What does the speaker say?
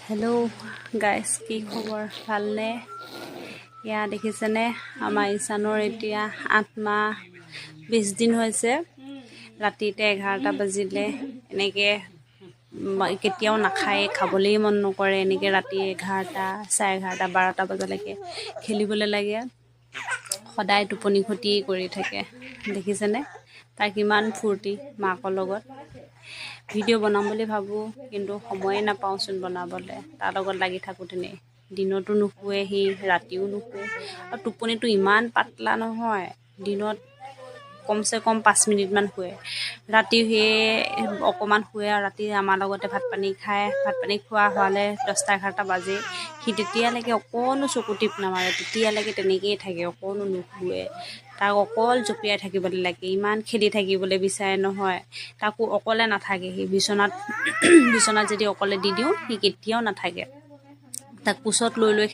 Hello' guys, কি খবৰ? ভালনে? এয়া দেখিছেনে আমাৰ ঈশানৰ এতিয়া 8 মাহ 20 দিন হৈছে। ৰাতিতে 11টা বাজিলে। এনেকৈ কেতিয়াও নাখায়, খাবলৈই মন নকৰে। এনেকৈ ৰাতি 11টা, 11:30, 12টা বজালৈকে খেলিবলৈ লাগে। সদায় টোপনি ক্ষতি কৰি থাকে। দেখিছেনে তাৰ কিমান ফূৰ্তি মাকৰ লগত। ভিডিঅ' বনাম বুলি ভাবোঁ, কিন্তু সময়ে নাপাওঁচোন বনাবলৈ। তাৰ লগত লাগি থাকোঁতেনে দিনতো নুশুৱে, সি ৰাতিও নুশুৱে। আৰু টোপনিটো ইমান পাতলা নহয়, দিনত কমচে কম 5 মিনিটমান শুৱে। ৰাতি সেয়ে অকণমান শুৱে আৰু ৰাতি আমাৰ লগতে ভাত পানী খায়। ভাত পানী খোৱা হোৱালৈ 10টা 11টা বাজে। সি তেতিয়ালৈকে অকণো চকু টিপ নামাৰে, তেতিয়ালৈকে তেনেকৈয়ে থাকে, অকণো নুশুৱে। তাক অকল জঁপিয়াই থাকিবলৈ লাগে, ইমান খেলি থাকিবলৈ বিচাৰে নহয়। তাকো অকলে নাথাকে সি। বিচনাত যদি অকলে দি দিওঁ, সি কেতিয়াও নাথাকে। তাক কোচত লৈ লৈ